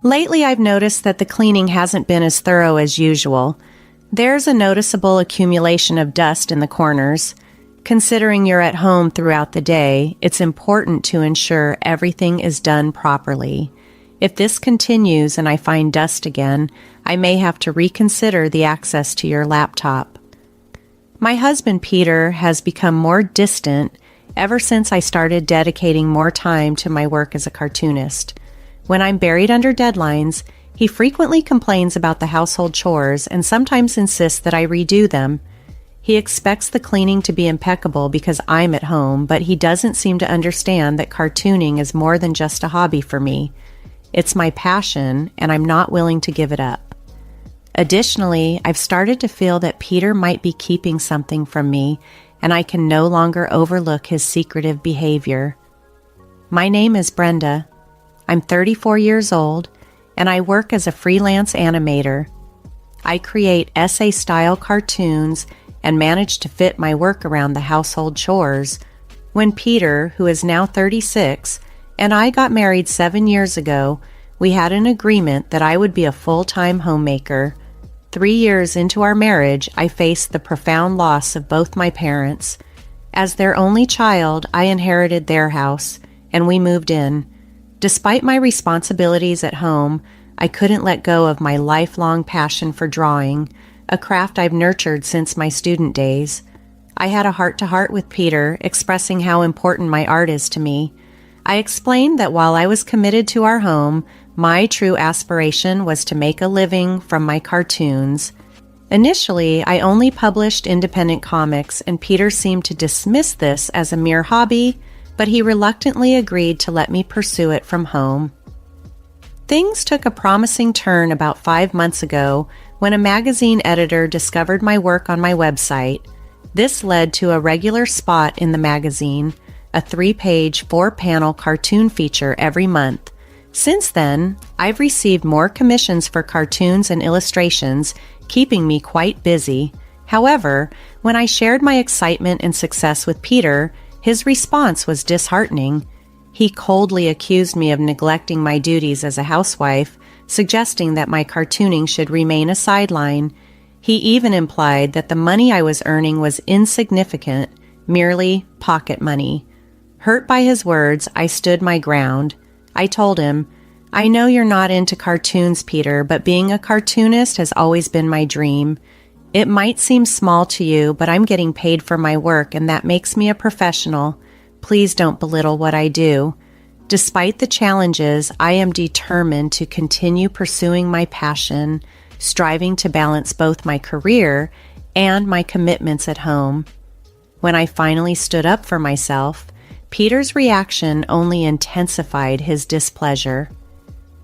Lately, I've noticed that the cleaning hasn't been as thorough as usual. There's a noticeable accumulation of dust in the corners. Considering you're at home throughout the day, it's important to ensure everything is done properly. If this continues and I find dust again, I may have to reconsider the access to your laptop. My husband Peter has become more distant ever since I started dedicating more time to my work as a cartoonist. When I'm buried under deadlines, he frequently complains about the household chores and sometimes insists that I redo them. He expects the cleaning to be impeccable because I'm at home, but he doesn't seem to understand that cartooning is more than just a hobby for me. It's my passion, and I'm not willing to give it up. Additionally, I've started to feel that Peter might be keeping something from me, and I can no longer overlook his secretive behavior. My name is Brenda. I'm 34 years old, and I work as a freelance animator. I create essay-style cartoons and manage to fit my work around the household chores. When Peter, who is now 36, and I got married 7 years ago, we had an agreement that I would be a full-time homemaker. 3 years into our marriage, I faced the profound loss of both my parents. As their only child, I inherited their house, and we moved in. Despite my responsibilities at home, I couldn't let go of my lifelong passion for drawing, a craft I've nurtured since my student days. I had a heart-to-heart with Peter, expressing how important my art is to me. I explained that while I was committed to our home, my true aspiration was to make a living from my cartoons. Initially, I only published independent comics, and Peter seemed to dismiss this as a mere hobby, but he reluctantly agreed to let me pursue it from home. Things took a promising turn about 5 months ago when a magazine editor discovered my work on my website. This led to a regular spot in the magazine, a 3-page, 4-panel cartoon feature every month. Since then, I've received more commissions for cartoons and illustrations, keeping me quite busy. However, when I shared my excitement and success with Peter, his response was disheartening. He coldly accused me of neglecting my duties as a housewife, suggesting that my cartooning should remain a sideline. He even implied that the money I was earning was insignificant, merely pocket money. Hurt by his words, I stood my ground. I told him, "I know you're not into cartoons, Peter, but being a cartoonist has always been my dream. It might seem small to you, but I'm getting paid for my work, and that makes me a professional. Please don't belittle what I do. Despite the challenges, I am determined to continue pursuing my passion, striving to balance both my career and my commitments at home." When I finally stood up for myself, Peter's reaction only intensified his displeasure.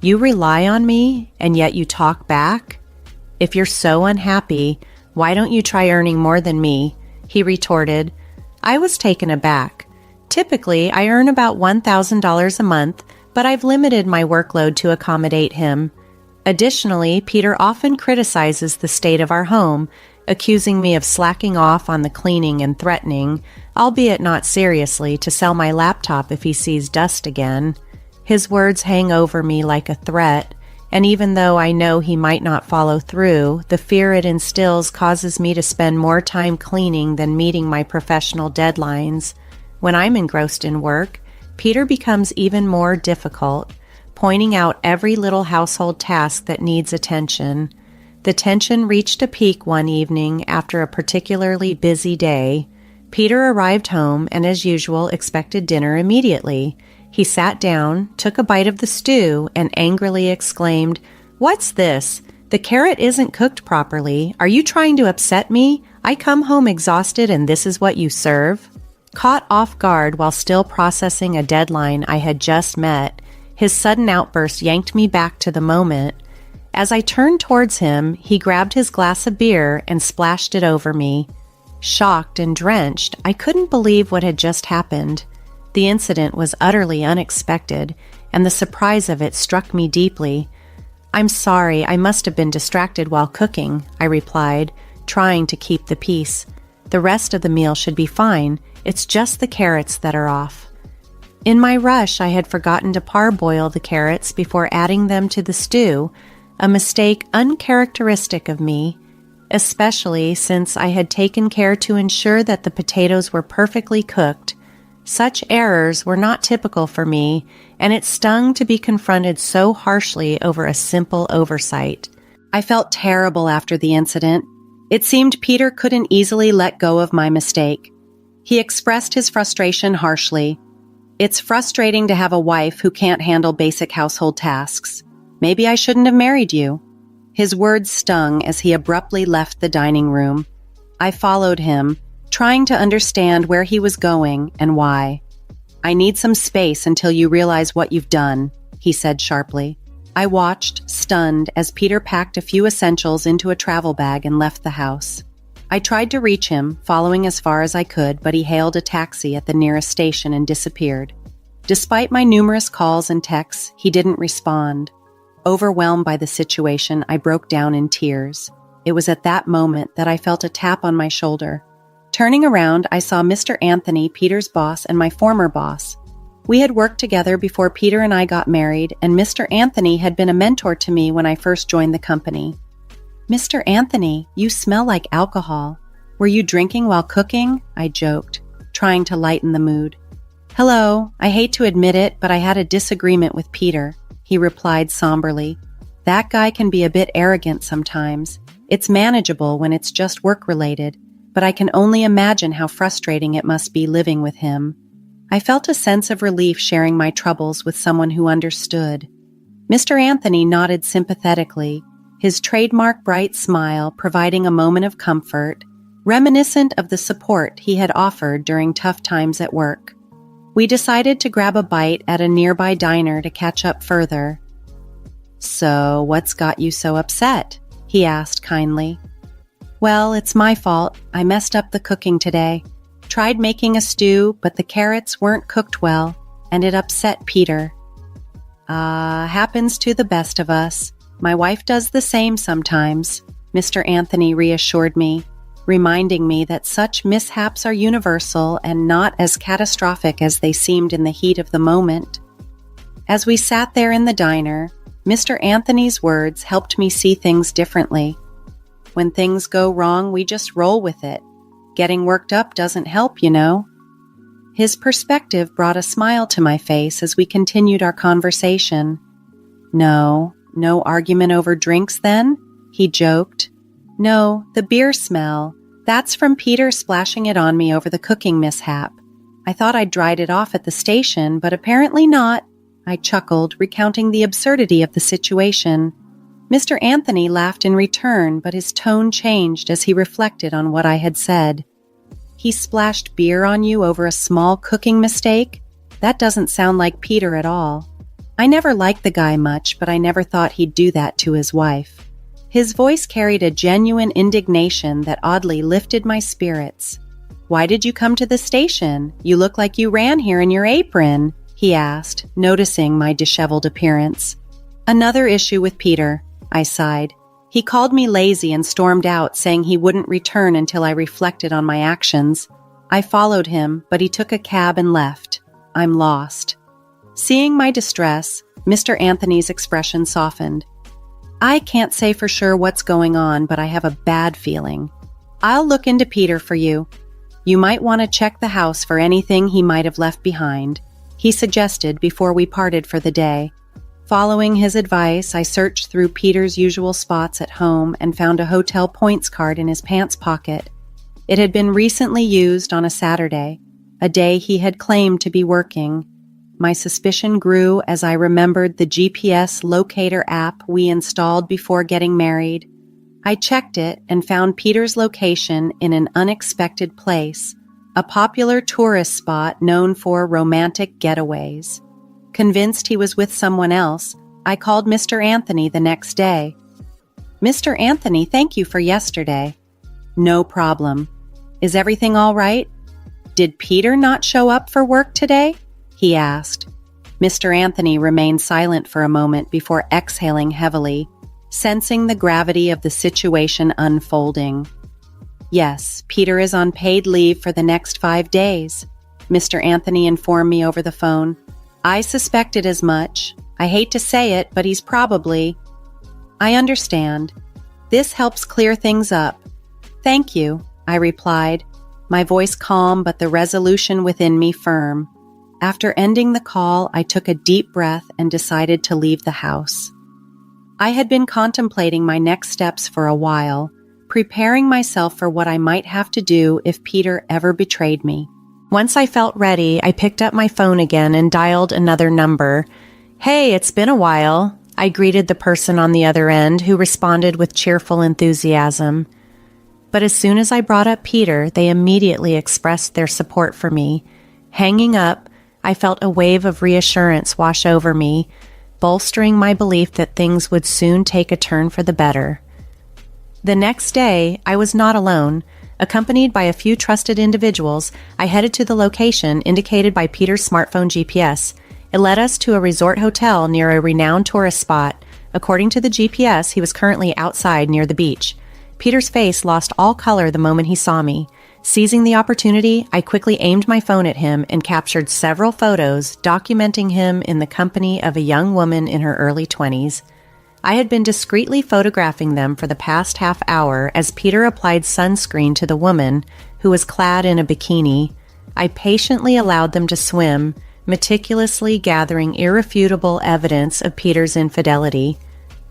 "You rely on me, and yet you talk back? If you're so unhappy, why don't you try earning more than me?" he retorted. I was taken aback. Typically, I earn about $1,000 a month, but I've limited my workload to accommodate him. Additionally, Peter often criticizes the state of our home, accusing me of slacking off on the cleaning and threatening, albeit not seriously, to sell my laptop if he sees dust again. His words hang over me like a threat, and even though I know he might not follow through, the fear it instills causes me to spend more time cleaning than meeting my professional deadlines. When I'm engrossed in work, Peter becomes even more difficult, pointing out every little household task that needs attention. The tension reached a peak one evening after a particularly busy day. Peter arrived home and, as usual, expected dinner immediately. He sat down, took a bite of the stew, and angrily exclaimed, "What's this? The carrot isn't cooked properly. Are you trying to upset me? I come home exhausted and this is what you serve?" Caught off guard while still processing a deadline I had just met, his sudden outburst yanked me back to the moment. As I turned towards him, he grabbed his glass of beer and splashed it over me. Shocked and drenched, I couldn't believe what had just happened. The incident was utterly unexpected, and the surprise of it struck me deeply. "I'm sorry, I must have been distracted while cooking," I replied, trying to keep the peace. "The rest of the meal should be fine. It's just the carrots that are off." In my rush, I had forgotten to parboil the carrots before adding them to the stew, a mistake uncharacteristic of me, especially since I had taken care to ensure that the potatoes were perfectly cooked. Such errors were not typical for me, and it stung to be confronted so harshly over a simple oversight. I felt terrible after the incident. It seemed Peter couldn't easily let go of my mistake. He expressed his frustration harshly. "It's frustrating to have a wife who can't handle basic household tasks. Maybe I shouldn't have married you." His words stung as he abruptly left the dining room. I followed him, trying to understand where he was going and why. "I need some space until you realize what you've done," he said sharply. I watched, stunned, as Peter packed a few essentials into a travel bag and left the house. I tried to reach him, following as far as I could, but he hailed a taxi at the nearest station and disappeared. Despite my numerous calls and texts, he didn't respond. Overwhelmed by the situation, I broke down in tears. It was at that moment that I felt a tap on my shoulder. Turning around, I saw Mr. Anthony, Peter's boss, and my former boss. We had worked together before Peter and I got married, and Mr. Anthony had been a mentor to me when I first joined the company. "Mr. Anthony, you smell like alcohol. Were you drinking while cooking?" I joked, trying to lighten the mood. "Hello, I hate to admit it, but I had a disagreement with Peter," he replied somberly. "That guy can be a bit arrogant sometimes. It's manageable when it's just work-related, but I can only imagine how frustrating it must be living with him." I felt a sense of relief sharing my troubles with someone who understood. Mr. Anthony nodded sympathetically, his trademark bright smile providing a moment of comfort, reminiscent of the support he had offered during tough times at work. We decided to grab a bite at a nearby diner to catch up further. "So, what's got you so upset?" he asked kindly. "Well, it's my fault. I messed up the cooking today. Tried making a stew, but the carrots weren't cooked well, and it upset Peter." Happens to the best of us. My wife does the same sometimes," Mr. Anthony reassured me, reminding me that such mishaps are universal and not as catastrophic as they seemed in the heat of the moment. As we sat there in the diner, Mr. Anthony's words helped me see things differently. When things go wrong, we just roll with it. Getting worked up doesn't help, you know. His perspective brought a smile to my face as we continued our conversation. No argument over drinks then?" he joked. "No, the beer smell. That's from Peter splashing it on me over the cooking mishap. I thought I'd dried it off at the station, but apparently not." I chuckled, recounting the absurdity of the situation. Mr. Anthony laughed in return, but his tone changed as he reflected on what I had said. "He splashed beer on you over a small cooking mistake? That doesn't sound like Peter at all. I never liked the guy much, but I never thought he'd do that to his wife." His voice carried a genuine indignation that oddly lifted my spirits. "Why did you come to the station? You look like you ran here in your apron," he asked, noticing my disheveled appearance. "Another issue with Peter," I sighed. "He called me lazy and stormed out, saying he wouldn't return until I reflected on my actions. I followed him, but he took a cab and left. I'm lost." Seeing my distress, Mr. Anthony's expression softened. "I can't say for sure what's going on, but I have a bad feeling. I'll look into Peter for you. You might want to check the house for anything he might have left behind," he suggested before we parted for the day. Following his advice, I searched through Peter's usual spots at home and found a hotel points card in his pants pocket. It had been recently used on a Saturday, a day he had claimed to be working. My suspicion grew as I remembered the GPS locator app we installed before getting married. I checked it and found Peter's location in an unexpected place, a popular tourist spot known for romantic getaways. Convinced he was with someone else, I called Mr. Anthony the next day. "Mr. Anthony, thank you for yesterday." "No problem. Is everything all right? Did Peter not show up for work today?" he asked. Mr. Anthony remained silent for a moment before exhaling heavily, sensing the gravity of the situation unfolding. "Yes, Peter is on paid leave for the next 5 days. Mr. Anthony informed me over the phone. I suspected as much. I hate to say it, but he's probably... I understand. This helps clear things up. Thank you, I replied, my voice calm but the resolution within me firm. After ending the call, I took a deep breath and decided to leave the house. I had been contemplating my next steps for a while, preparing myself for what I might have to do if Peter ever betrayed me. Once I felt ready, I picked up my phone again and dialed another number. Hey, it's been a while, I greeted the person on the other end, who responded with cheerful enthusiasm. But as soon as I brought up Peter, they immediately expressed their support for me. Hanging up, I felt a wave of reassurance wash over me, bolstering my belief that things would soon take a turn for the better. The next day, I was not alone. Accompanied by a few trusted individuals, I headed to the location indicated by Peter's smartphone GPS. It led us to a resort hotel near a renowned tourist spot. According to the GPS, he was currently outside near the beach. Peter's face lost all color the moment he saw me. Seizing the opportunity, I quickly aimed my phone at him and captured several photos documenting him in the company of a young woman in her early 20s. I had been discreetly photographing them for the past half hour as Peter applied sunscreen to the woman, who was clad in a bikini. I patiently allowed them to swim, meticulously gathering irrefutable evidence of Peter's infidelity.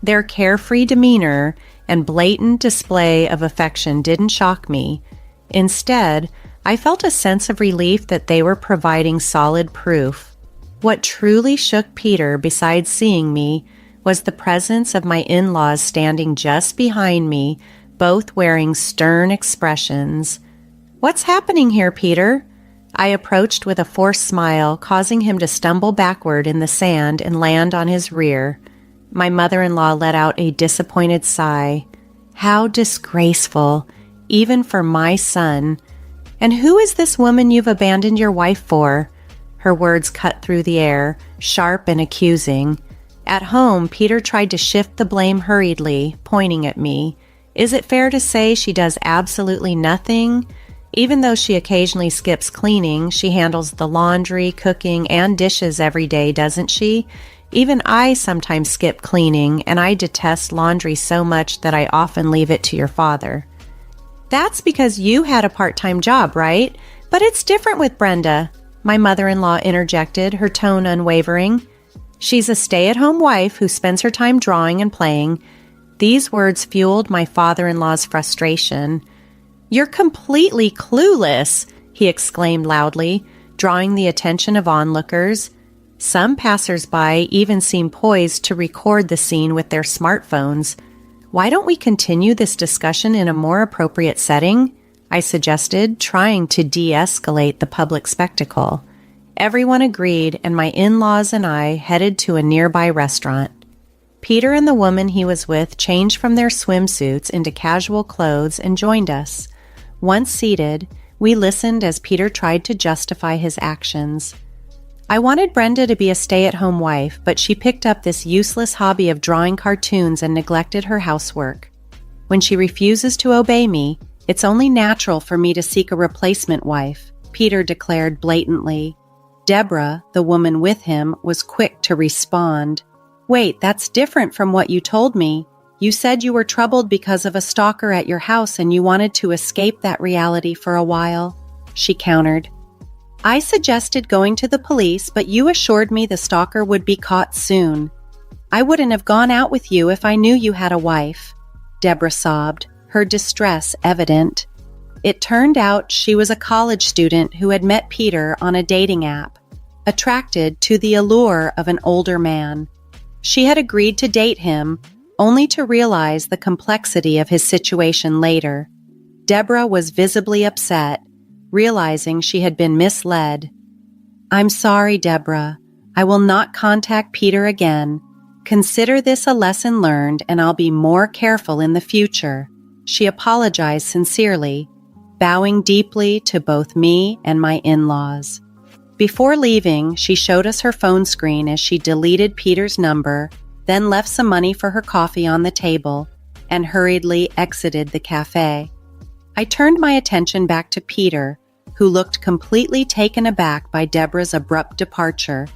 Their carefree demeanor and blatant display of affection didn't shock me. Instead, I felt a sense of relief that they were providing solid proof. What truly shook Peter, besides seeing me, was the presence of my in-laws standing just behind me, both wearing stern expressions. "What's happening here, Peter?" I approached with a forced smile, causing him to stumble backward in the sand and land on his rear. My mother-in-law let out a disappointed sigh. How disgraceful, even for my son. "And who is this woman you've abandoned your wife for?" Her words cut through the air, sharp and accusing. At home, Peter tried to shift the blame hurriedly, pointing at me. "Is it fair to say she does absolutely nothing? Even though she occasionally skips cleaning, she handles the laundry, cooking, and dishes every day, doesn't she? Even I sometimes skip cleaning, and I detest laundry so much that I often leave it to your father." "That's because you had a part-time job, right? But it's different with Brenda," my mother-in-law interjected, her tone unwavering. "She's a stay-at-home wife who spends her time drawing and playing." These words fueled my father-in-law's frustration. "You're completely clueless," he exclaimed loudly, drawing the attention of onlookers. Some passers-by even seemed poised to record the scene with their smartphones. "Why don't we continue this discussion in a more appropriate setting?" I suggested, trying to de-escalate the public spectacle. Everyone agreed, and my in-laws and I headed to a nearby restaurant. Peter and the woman he was with changed from their swimsuits into casual clothes and joined us. Once seated, we listened as Peter tried to justify his actions. "I wanted Brenda to be a stay-at-home wife, but she picked up this useless hobby of drawing cartoons and neglected her housework. When she refuses to obey me, it's only natural for me to seek a replacement wife," Peter declared blatantly. Deborah, the woman with him, was quick to respond. "Wait, that's different from what you told me. You said you were troubled because of a stalker at your house and you wanted to escape that reality for a while," she countered. "I suggested going to the police, but you assured me the stalker would be caught soon. I wouldn't have gone out with you if I knew you had a wife," Deborah sobbed, her distress evident. It turned out she was a college student who had met Peter on a dating app, attracted to the allure of an older man. She had agreed to date him, only to realize the complexity of his situation later. Deborah was visibly upset, realizing she had been misled. "I'm sorry, Deborah. I will not contact Peter again. Consider this a lesson learned, and I'll be more careful in the future," she apologized sincerely, bowing deeply to both me and my in-laws. Before leaving, she showed us her phone screen as she deleted Peter's number, then left some money for her coffee on the table, and hurriedly exited the cafe. I turned my attention back to Peter, who looked completely taken aback by Deborah's abrupt departure.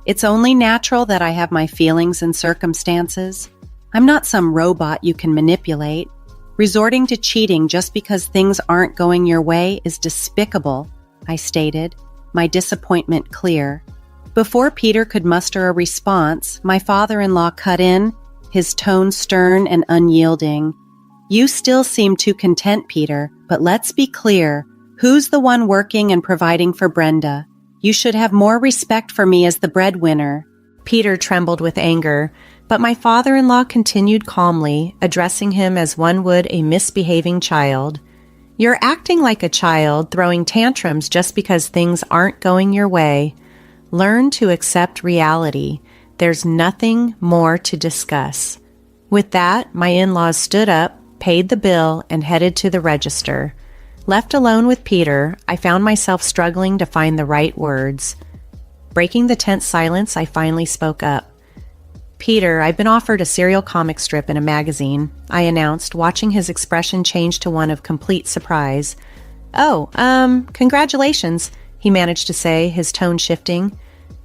"It's only natural that I have my feelings and circumstances. I'm not some robot you can manipulate. Resorting to cheating just because things aren't going your way is despicable," I stated, my disappointment clear. Before Peter could muster a response, my father-in-law cut in, his tone stern and unyielding. "You still seem too content, Peter, but let's be clear. Who's the one working and providing for Brenda? You should have more respect for me as the breadwinner." Peter trembled with anger, but my father-in-law continued calmly, addressing him as one would a misbehaving child. "You're acting like a child, throwing tantrums just because things aren't going your way. Learn to accept reality. There's nothing more to discuss." With that, my in-laws stood up, paid the bill, and headed to the register. Left alone with Peter, I found myself struggling to find the right words. Breaking the tense silence, I finally spoke up. "Peter, I've been offered a serial comic strip in a magazine," I announced, watching his expression change to one of complete surprise. "Oh, congratulations," he managed to say, his tone shifting.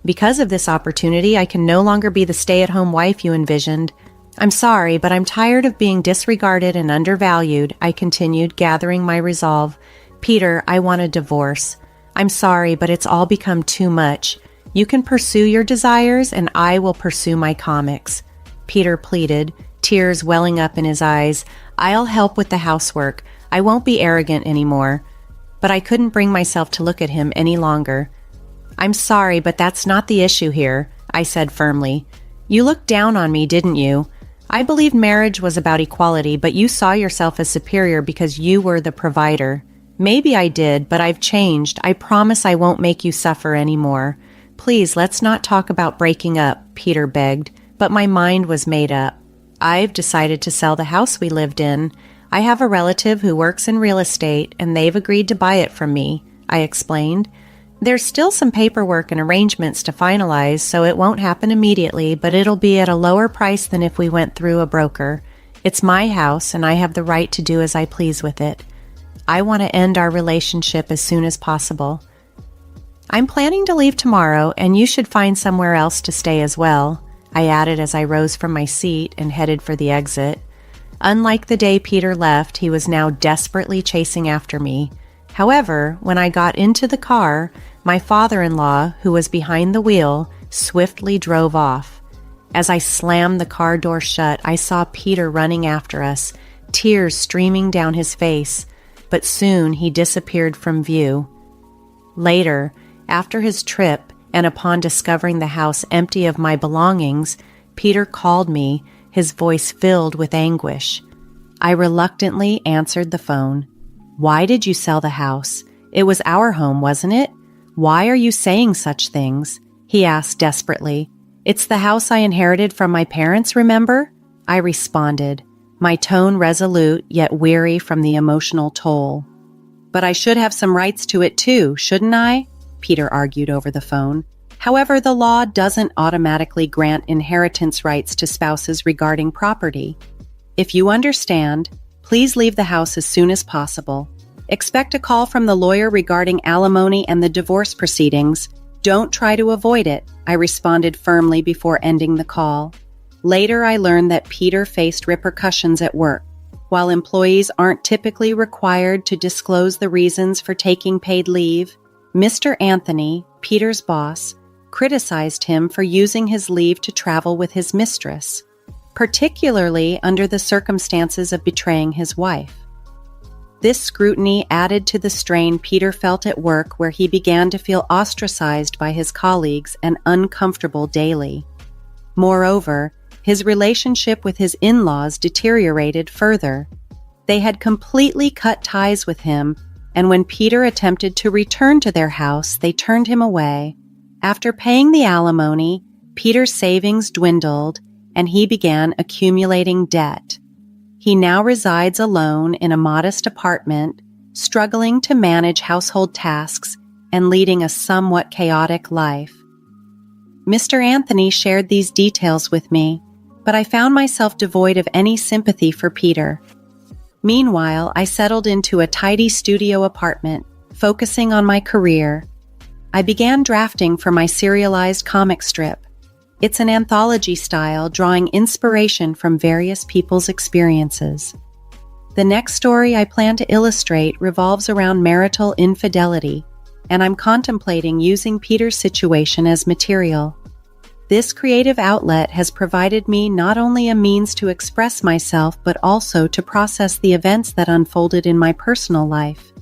"Because of this opportunity, I can no longer be the stay-at-home wife you envisioned. I'm sorry, but I'm tired of being disregarded and undervalued," I continued, gathering my resolve. "Peter, I want a divorce. I'm sorry, but it's all become too much. You can pursue your desires, and I will pursue my comics," Peter pleaded, tears welling up in his eyes. "I'll help with the housework. I won't be arrogant anymore." But I couldn't bring myself to look at him any longer. "I'm sorry, but that's not the issue here," I said firmly. "You looked down on me, didn't you? I believed marriage was about equality, but you saw yourself as superior because you were the provider. Maybe I did, but I've changed. I promise I won't make you suffer anymore. Please, let's not talk about breaking up," Peter begged, but my mind was made up. "I've decided to sell the house we lived in. I have a relative who works in real estate, and they've agreed to buy it from me," I explained. "There's still some paperwork and arrangements to finalize, so it won't happen immediately, but it'll be at a lower price than if we went through a broker. It's my house, and I have the right to do as I please with it. I want to end our relationship as soon as possible. I'm planning to leave tomorrow, and you should find somewhere else to stay as well," I added as I rose from my seat and headed for the exit. Unlike the day Peter left, he was now desperately chasing after me. However, when I got into the car, my father-in-law, who was behind the wheel, swiftly drove off. As I slammed the car door shut, I saw Peter running after us, tears streaming down his face, but soon he disappeared from view. Later, after his trip, and upon discovering the house empty of my belongings, Peter called me, his voice filled with anguish. I reluctantly answered the phone. "Why did you sell the house? It was our home, wasn't it? Why are you saying such things?" he asked desperately. "It's the house I inherited from my parents, remember?" I responded, my tone resolute yet weary from the emotional toll. "But I should have some rights to it too, shouldn't I?" Peter argued over the phone. "However, the law doesn't automatically grant inheritance rights to spouses regarding property. If you understand, please leave the house as soon as possible. Expect a call from the lawyer regarding alimony and the divorce proceedings. Don't try to avoid it," I responded firmly before ending the call. Later, I learned that Peter faced repercussions at work. While employees aren't typically required to disclose the reasons for taking paid leave, Mr. Anthony, Peter's boss, criticized him for using his leave to travel with his mistress, particularly under the circumstances of betraying his wife. This scrutiny added to the strain Peter felt at work, where he began to feel ostracized by his colleagues and uncomfortable daily. Moreover, his relationship with his in-laws deteriorated further. They had completely cut ties with him, and when Peter attempted to return to their house, they turned him away. After paying the alimony, Peter's savings dwindled, and he began accumulating debt. He now resides alone in a modest apartment, struggling to manage household tasks and leading a somewhat chaotic life. Mr. Anthony shared these details with me, but I found myself devoid of any sympathy for Peter. Meanwhile, I settled into a tidy studio apartment, focusing on my career, I began drafting for my serialized comic strip. It's an anthology style drawing inspiration from various people's experiences. The next story I plan to illustrate revolves around marital infidelity, and I'm contemplating using Peter's situation as material. This creative outlet has provided me not only a means to express myself but also to process the events that unfolded in my personal life.